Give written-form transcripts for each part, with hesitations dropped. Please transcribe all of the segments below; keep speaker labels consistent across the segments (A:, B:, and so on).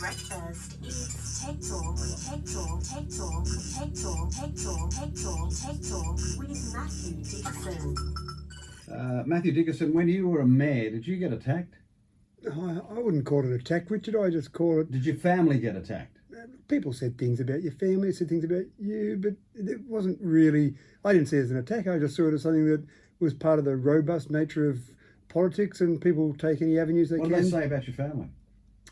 A: Breakfast is Tech Talk, Tech Talk, Tech Talk, Tech Talk, Tech Talk, Tech Talk, Tech Talk with Matthew Dickerson.
B: Matthew Dickerson, when you were a mayor, did you get attacked?
C: I wouldn't call it attack, Richard. I just call it.
B: Did your family get attacked?
C: People said things about your family, said things about you, but it wasn't really. I didn't see it as an attack. I just saw it as something that was part of the robust nature of politics, and people take any avenues they
B: What
C: can.
B: did they say about your family?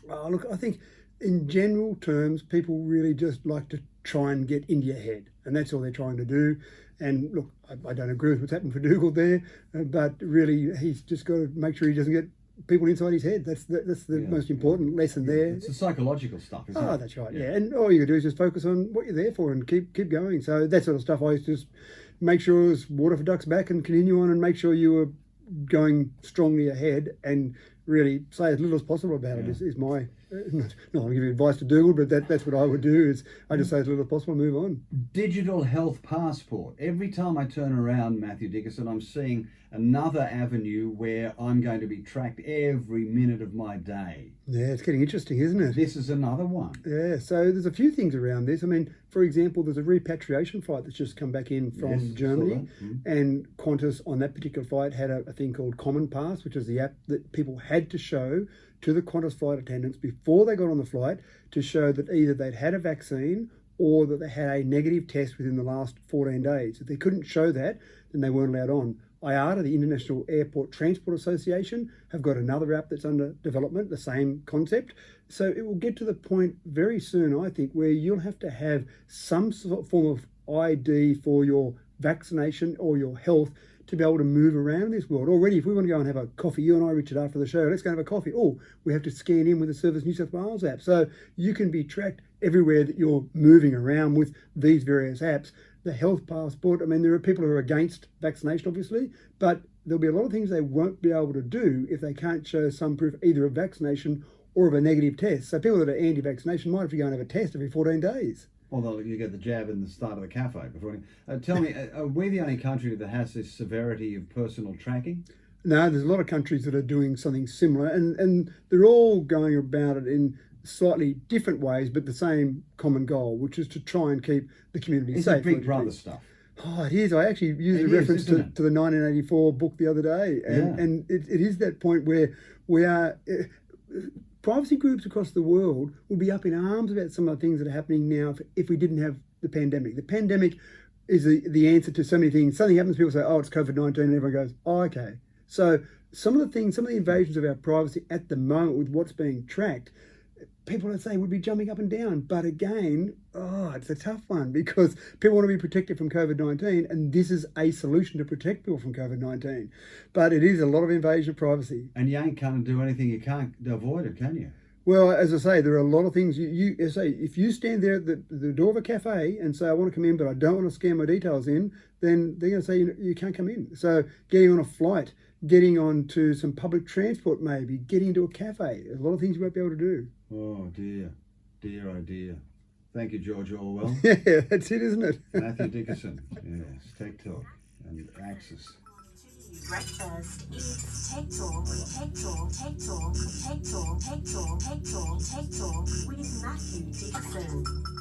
C: Look, I think in general terms, people really just like to try and get into your head, and that's all they're trying to do. And look, I don't agree with what's happened for Dougal there, but really he's just got to make sure he doesn't get people inside his head. That's the most important lesson there.
B: It's the psychological stuff, isn't it?
C: Oh, that's right, yeah. And all you do is just focus on what you're there for and keep going. So that sort of stuff, I used to just make sure it was water for ducks back and continue on and make sure you were going strongly ahead and really say as little as possible about it is my, not I'm giving advice to Dougal, but that's what I would do is I just say as little as possible and move on.
B: Digital health passport. Every time I turn around, Matthew Dickerson, I'm seeing another avenue where I'm going to be tracked every minute of my day.
C: Yeah, it's getting interesting, isn't it?
B: This is another one.
C: Yeah, so there's a few things around this. I mean, for example, there's a repatriation flight that's just come back in from Germany, and Qantas on that particular flight had a thing called Common Pass, which is the app that people had to show to the Qantas flight attendants before they got on the flight to show that either they'd had a vaccine or that they had a negative test within the last 14 days. If they couldn't show that, then they weren't allowed on. IATA, the International Airport Transport Association, have got another app that's under development, the same concept. So it will get to the point very soon, I think, where you'll have to have some sort of form of ID for your vaccination or your health to be able to move around in this world. Already, if we want to go and have a coffee, you and I, Richard, after the show, let's go and have a coffee. Oh, we have to scan in with the Service New South Wales app. So you can be tracked everywhere that you're moving around with these various apps. The health passport, I mean, there are people who are against vaccination, obviously, but there'll be a lot of things they won't be able to do if they can't show some proof either of vaccination or of a negative test. So people that are anti-vaccination might have to go and have a test every 14 days.
B: Although you get the jab in the start of the cafe. Tell me, are we the only country that has this severity of personal tracking?
C: No, there's a lot of countries that are doing something similar, and they're all going about it in slightly different ways, but the same common goal, which is to try and keep the community safe.
B: It's Big Brother stuff.
C: Oh, it is. I actually used a reference to the 1984 book the other day, and it is that point where we are. Privacy groups across the world will be up in arms about some of the things that are happening now if we didn't have the pandemic. The pandemic is the answer to so many things. Something happens, people say, oh, it's COVID-19, and everyone goes, oh, okay. So some of the invasions of our privacy at the moment with what's being tracked, people are saying would be jumping up and down. But again, it's a tough one because people want to be protected from COVID-19, and this is a solution to protect people from COVID-19. But it is a lot of invasion of privacy.
B: And you ain't going to do anything, you can't avoid it, can you?
C: Well, as I say, there are a lot of things. You say if you stand there at the door of a cafe and say, I want to come in, but I don't want to scan my details in, then they're going to say you can't come in. So getting on a flight, getting onto some public transport maybe, getting into a cafe, there's a lot of things you won't be able to do.
B: Oh, dear. Dear, oh, dear. Thank you, George Orwell.
C: Yeah, that's it, isn't it?
B: Matthew Dickerson. Yes, Tech Talk and Axis.
A: Breakfast is Tech Talk, Tech Talk, Tech Talk, Tech Talk, Tech Talk, Tech Talk, Tech Talk with Matthew Dickerson.